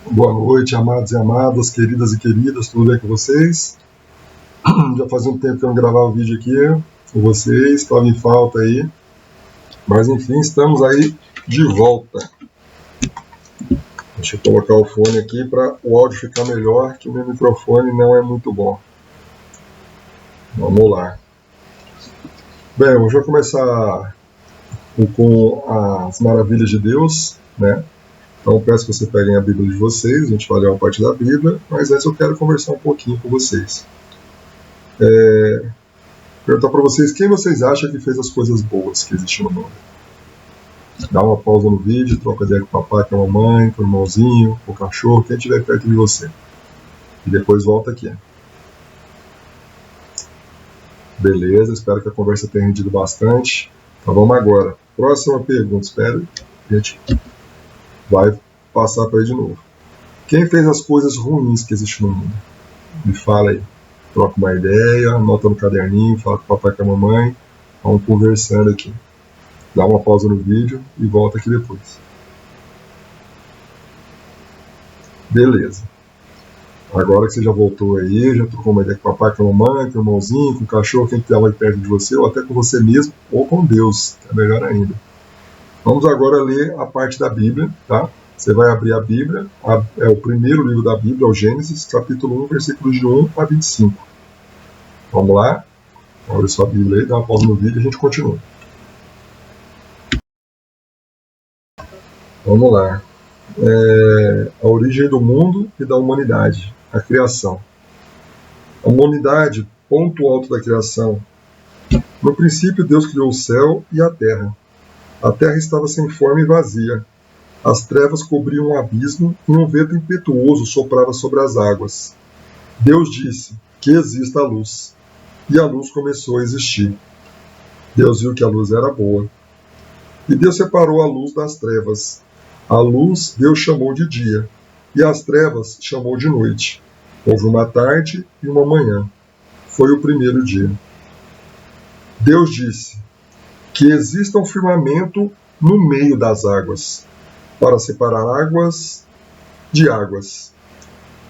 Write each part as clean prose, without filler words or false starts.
Boa noite, amados e amadas, queridas e queridas, tudo bem com vocês? Já faz um tempo que eu não gravava o vídeo aqui com vocês, estava em falta aí, mas enfim, estamos aí de volta. Deixa eu colocar o fone aqui para o áudio ficar melhor, que o meu microfone não é muito bom. Vamos lá. Bem, eu já começar com as maravilhas de Deus, né? Então peço que vocês peguem a Bíblia de vocês, a gente vai ler uma parte da Bíblia, mas antes eu quero conversar um pouquinho com vocês. Perguntar para vocês quem vocês acham que fez as coisas boas que existem no mundo. Dá uma pausa no vídeo, troca ideia com o papai, com a mamãe, com o irmãozinho, com o cachorro, quem estiver perto de você. E depois volta aqui. Beleza, espero que a conversa tenha rendido bastante. Então vamos agora. Próxima pergunta, espero. A gente vai passar para aí de novo. Quem fez as coisas ruins que existem no mundo? Me fala aí. Troca uma ideia, anota no caderninho, fala com o papai e com a mamãe. Vamos conversando aqui. Dá uma pausa no vídeo e volta aqui depois. Beleza. Agora que você já voltou aí, já trocou uma ideia com o papai, com a mamãe, com o irmãozinho, com o cachorro, quem estava aí perto de você, ou até com você mesmo, ou com Deus, que é melhor ainda. Vamos agora ler a parte da Bíblia, tá? Você vai abrir a Bíblia, é o primeiro livro da Bíblia, o Gênesis, capítulo 1, versículos de 1 a 25. Vamos lá? Abre sua Bíblia aí, dá uma pausa no vídeo e a gente continua. Vamos lá. A origem do mundo e da humanidade, a criação. A humanidade, ponto alto da criação. No princípio, Deus criou o céu e a terra. A terra estava sem forma e vazia. As trevas cobriam o abismo e um vento impetuoso soprava sobre as águas. Deus disse: que exista a luz. E a luz começou a existir. Deus viu que a luz era boa. E Deus separou a luz das trevas. A luz Deus chamou de dia, e as trevas chamou de noite. Houve uma tarde e uma manhã. Foi o primeiro dia. Deus disse: que exista um firmamento no meio das águas, para separar águas de águas.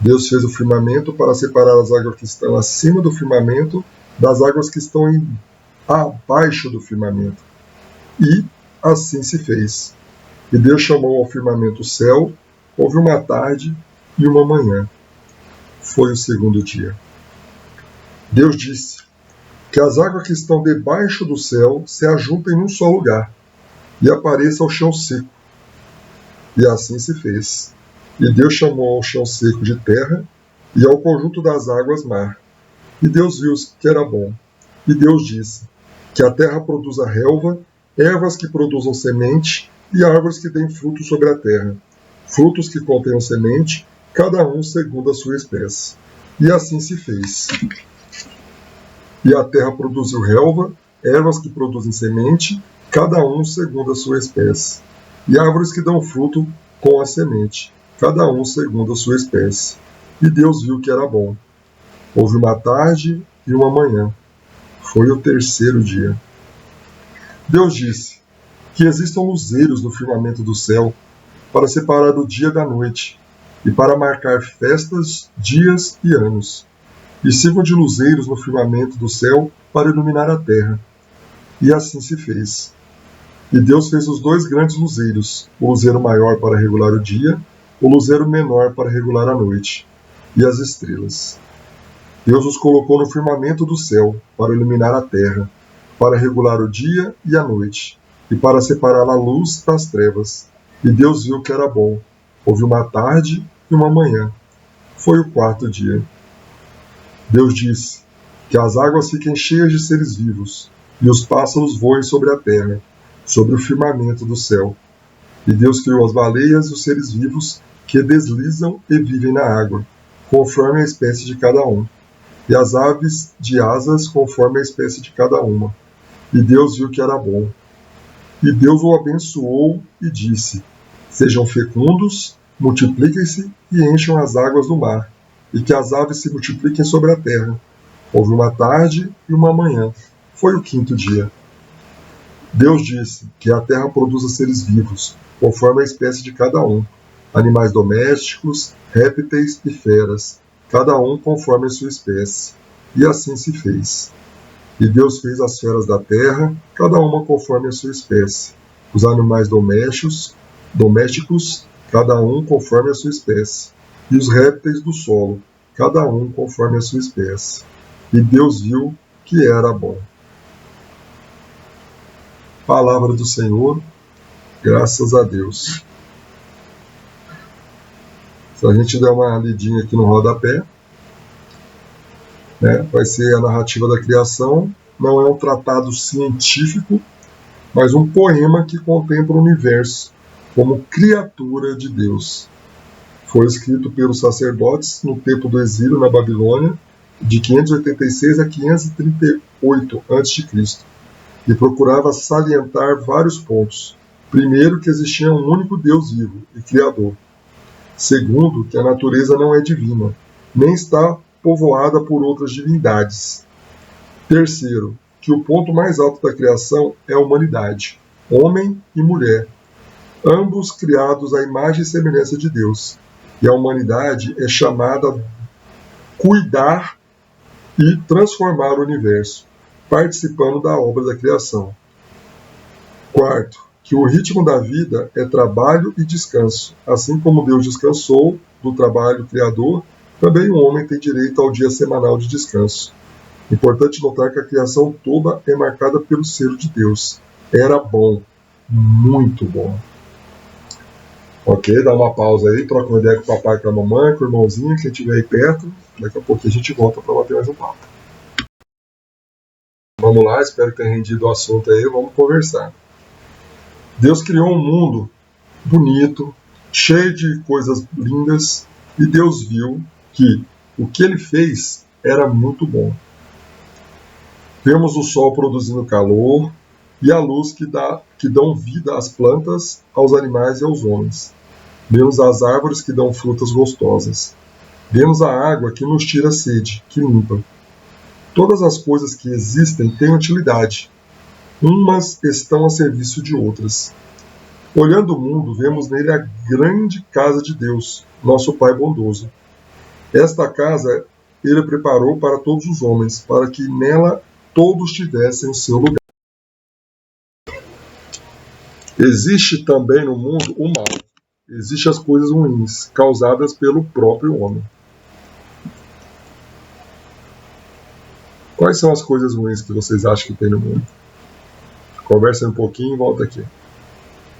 Deus fez o firmamento para separar as águas que estão acima do firmamento das águas que estão abaixo do firmamento. E assim se fez. E Deus chamou ao firmamento o céu. Houve uma tarde e uma manhã. Foi o segundo dia. Deus disse: que as águas que estão debaixo do céu se ajuntem num só lugar, e apareça o chão seco. E assim se fez. E Deus chamou ao chão seco de terra, e ao conjunto das águas mar. E Deus viu que era bom. E Deus disse: que a terra produza relva, ervas que produzam semente, e árvores que deem frutos sobre a terra, frutos que contenham semente, cada um segundo a sua espécie. E assim se fez. E a terra produziu relva, ervas que produzem semente, cada um segundo a sua espécie, e árvores que dão fruto com a semente, cada um segundo a sua espécie. E Deus viu que era bom. Houve uma tarde e uma manhã. Foi o terceiro dia. Deus disse: que existam luzeiros no firmamento do céu, para separar o dia da noite, e para marcar festas, dias e anos. E sirvam de luzeiros no firmamento do céu para iluminar a terra. E assim se fez. E Deus fez os dois grandes luzeiros, o luzeiro maior para regular o dia, o luzeiro menor para regular a noite, e as estrelas. Deus os colocou no firmamento do céu para iluminar a terra, para regular o dia e a noite, e para separar a luz das trevas. E Deus viu que era bom. Houve uma tarde e uma manhã. Foi o quarto dia. Deus disse: que as águas fiquem cheias de seres vivos, e os pássaros voem sobre a terra, sobre o firmamento do céu. E Deus criou as baleias e os seres vivos que deslizam e vivem na água, conforme a espécie de cada um, e as aves de asas conforme a espécie de cada uma. E Deus viu que era bom. E Deus o abençoou e disse: sejam fecundos, multipliquem-se e encham as águas do mar, e que as aves se multipliquem sobre a terra. Houve uma tarde e uma manhã. Foi o quinto dia. Deus disse: que a terra produza seres vivos, conforme a espécie de cada um, animais domésticos, répteis e feras, cada um conforme a sua espécie. E assim se fez. E Deus fez as feras da terra, cada uma conforme a sua espécie, os animais domésticos, cada um conforme a sua espécie, e os répteis do solo, cada um conforme a sua espécie. E Deus viu que era bom. Palavra do Senhor, graças a Deus. Se a gente der uma lidinha aqui no rodapé, vai ser a narrativa da criação. Não é um tratado científico, mas um poema que contempla o universo como criatura de Deus. Foi escrito pelos sacerdotes no tempo do exílio na Babilônia, de 586 a 538 a.C., e procurava salientar vários pontos. Primeiro, que existia um único Deus vivo e Criador. Segundo, que a natureza não é divina, nem está povoada por outras divindades. Terceiro, que o ponto mais alto da criação é a humanidade, homem e mulher, ambos criados à imagem e semelhança de Deus. E a humanidade é chamada a cuidar e transformar o universo, participando da obra da criação. Quarto, que o ritmo da vida é trabalho e descanso. Assim como Deus descansou do trabalho criador, também o homem tem direito ao dia semanal de descanso. Importante notar que a criação toda é marcada pelo selo de Deus. Era bom, muito bom. Ok, dá uma pausa aí, troca uma ideia com o papai, com a mamãe, com o irmãozinho, quem estiver aí perto. Daqui a pouquinho a gente volta para bater mais um papo. Vamos lá, espero que tenha rendido o assunto aí, vamos conversar. Deus criou um mundo bonito, cheio de coisas lindas, e Deus viu que o que ele fez era muito bom. Vemos o sol produzindo calor e a luz que dão vida às plantas, aos animais e aos homens. Vemos as árvores que dão frutas gostosas. Vemos a água que nos tira a sede, que limpa. Todas as coisas que existem têm utilidade. Umas estão a serviço de outras. Olhando o mundo, vemos nele a grande casa de Deus, nosso Pai bondoso. Esta casa ele preparou para todos os homens, para que nela todos tivessem o seu lugar. Existe também no mundo o mal. Existem as coisas ruins, causadas pelo próprio homem. Quais são as coisas ruins que vocês acham que tem no mundo? Conversa um pouquinho e volta aqui.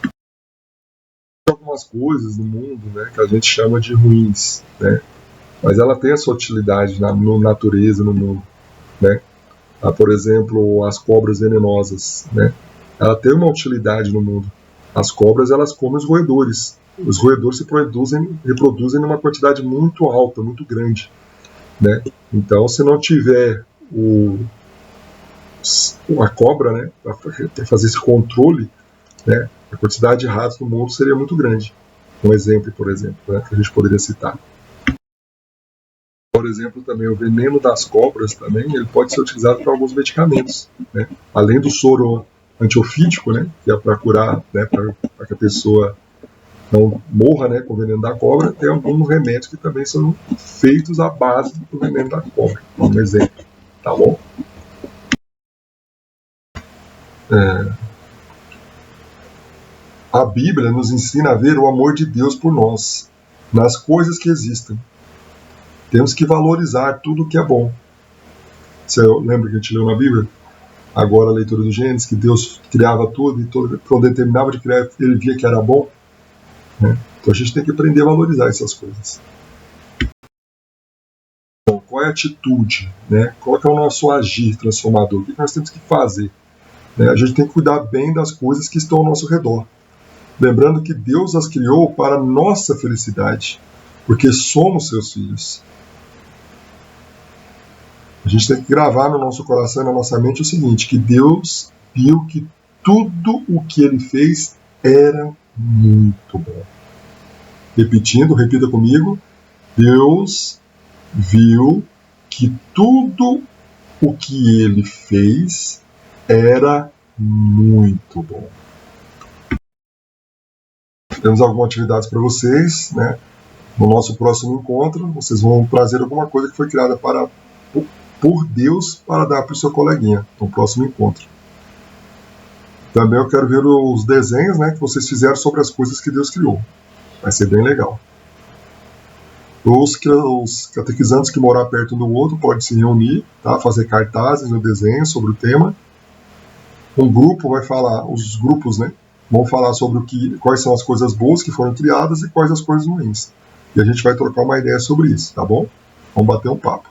Tem algumas coisas no mundo, que a gente chama de ruins, mas ela tem a sua utilidade na natureza, no mundo. Por exemplo, as cobras venenosas. Ela tem uma utilidade no mundo. As cobras, elas comem os roedores. Os roedores se reproduzem numa quantidade muito alta, muito grande. Então, se não tiver a cobra, para fazer esse controle, a quantidade de ratos no mundo seria muito grande. Um exemplo, por exemplo, que a gente poderia citar. Por exemplo, também o veneno das cobras também, ele pode ser utilizado para alguns medicamentos. Além do soro antiofídico, que é para curar, para que a pessoa não morra com o veneno da cobra, tem alguns remédios que também são feitos à base do veneno da cobra. Um exemplo, tá bom? A Bíblia nos ensina a ver o amor de Deus por nós, nas coisas que existem. Temos que valorizar tudo o que é bom. Você lembra que a gente leu na Bíblia? Agora a leitura do Gênesis, que Deus criava tudo e quando ele terminava de criar, ele via que era bom. Então a gente tem que aprender a valorizar essas coisas. Bom, qual é a atitude? Qual é o nosso agir transformador? O que nós temos que fazer? A gente tem que cuidar bem das coisas que estão ao nosso redor. Lembrando que Deus as criou para a nossa felicidade, porque somos seus filhos. A gente tem que gravar no nosso coração e na nossa mente o seguinte, que Deus viu que tudo o que ele fez era muito bom. Repetindo, repita comigo. Deus viu que tudo o que ele fez era muito bom. Temos algumas atividades para vocês, né? No nosso próximo encontro, vocês vão trazer alguma coisa que foi criada por Deus para dar para o seu coleguinha no próximo encontro. Também eu quero ver os desenhos, né, que vocês fizeram sobre as coisas que Deus criou. Vai ser bem legal. Os catequizantes que morar perto um do outro podem se reunir, tá? Fazer cartazes no desenho sobre o tema. Um grupo vai falar, os grupos, né, vão falar sobre quais são as coisas boas que foram criadas e quais as coisas ruins. E a gente vai trocar uma ideia sobre isso, tá bom? Vamos bater um papo.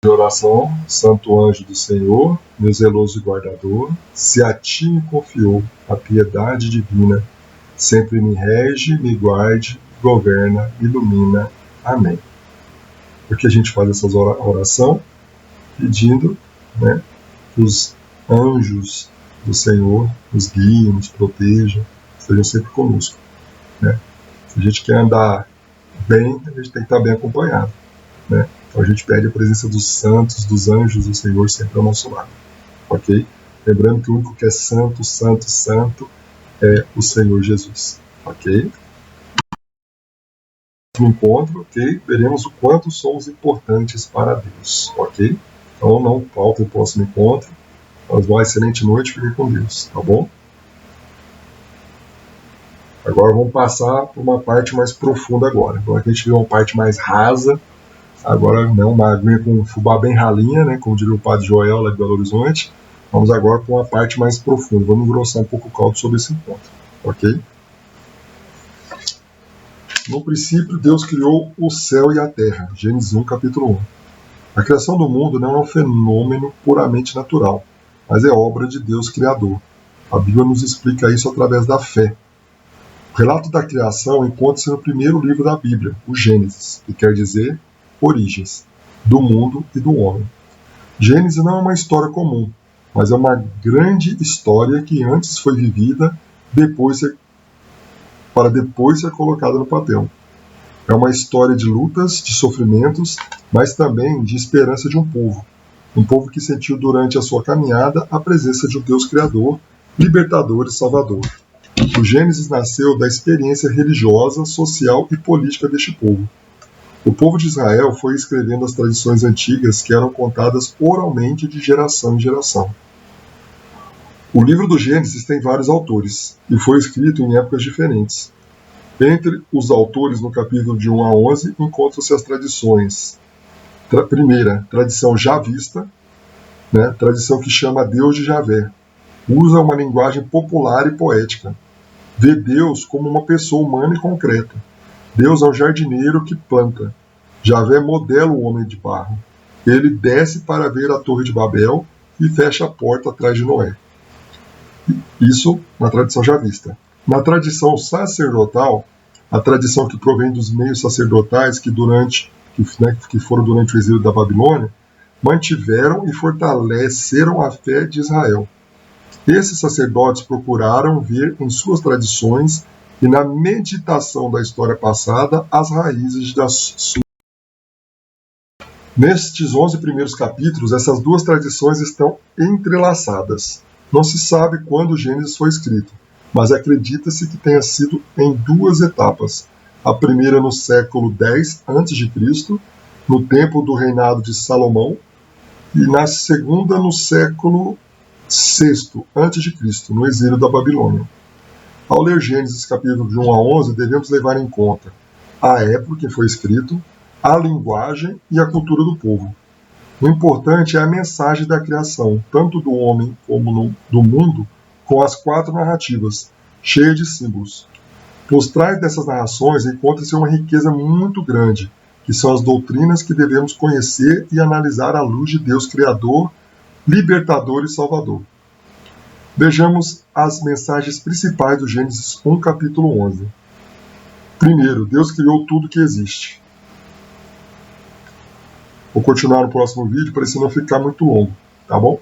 De oração, Santo Anjo do Senhor, meu zeloso guardador, se a ti me confiou a piedade divina, sempre me rege, me guarde, governa, ilumina. Amém. Porque a gente faz essa oração pedindo, né, que os anjos do Senhor nos guiem, nos protejam, estejam sempre conosco, né? Se a gente quer andar bem, a gente tem que estar bem acompanhado, né? Então a gente pede a presença dos santos, dos anjos do Senhor sempre ao nosso lado, ok? Lembrando que o único que é santo, santo, santo é o Senhor Jesus, ok? No encontro, ok? Veremos o quanto somos importantes para Deus, ok? Então não falta o próximo encontro. Uma excelente noite, fiquem com Deus, tá bom? Agora vamos passar para uma parte mais profunda agora. Agora que a gente viu uma parte mais rasa, agora não, uma aguinha com fubá bem ralinha, né, como diria o Padre Joel lá de Belo Horizonte. Vamos agora para uma parte mais profunda. Vamos engrossar um pouco o caldo sobre esse encontro, ok? No princípio, Deus criou o céu e a terra. Gênesis 1, capítulo 1. A criação do mundo não é um fenômeno puramente natural, mas é obra de Deus Criador. A Bíblia nos explica isso através da fé. O relato da criação encontra-se no primeiro livro da Bíblia, o Gênesis, que quer dizer origens, do mundo e do homem. Gênesis não é uma história comum, mas é uma grande história que antes foi vivida para depois ser colocada no papel. É uma história de lutas, de sofrimentos, mas também de esperança de um povo que sentiu durante a sua caminhada a presença de um Deus Criador, libertador e salvador. O Gênesis nasceu da experiência religiosa, social e política deste povo. O povo de Israel foi escrevendo as tradições antigas que eram contadas oralmente de geração em geração. O livro do Gênesis tem vários autores e foi escrito em épocas diferentes. Entre os autores, no capítulo de 1 a 11, encontram-se as tradições. Primeira, tradição javista, né, tradição que chama Deus de Javé. Usa uma linguagem popular e poética. Vê Deus como uma pessoa humana e concreta. Deus é um jardineiro que planta. Javé modela o homem de barro. Ele desce para ver a Torre de Babel e fecha a porta atrás de Noé. Isso na tradição javista. Na tradição sacerdotal, a tradição que provém dos meios sacerdotais que foram durante o exílio da Babilônia, mantiveram e fortaleceram a fé de Israel. Esses sacerdotes procuraram ver em suas tradições e na meditação da história passada as raízes da sua. Nestes 11 primeiros capítulos, essas duas tradições estão entrelaçadas. Não se sabe quando o Gênesis foi escrito, mas acredita-se que tenha sido em duas etapas. A primeira no século X a.C., no tempo do reinado de Salomão, e na segunda no século VI a.C., no exílio da Babilônia. Ao ler Gênesis capítulo de 1 a 11, devemos levar em conta a época em que foi escrito, a linguagem e a cultura do povo. O importante é a mensagem da criação, tanto do homem como do mundo, com as 4 narrativas, cheias de símbolos. Por trás dessas narrações encontra-se uma riqueza muito grande, que são as doutrinas que devemos conhecer e analisar à luz de Deus Criador, Libertador e Salvador. Vejamos as mensagens principais do Gênesis 1, capítulo 11. Primeiro, Deus criou tudo que existe. Vou continuar no próximo vídeo para isso não ficar muito longo, tá bom?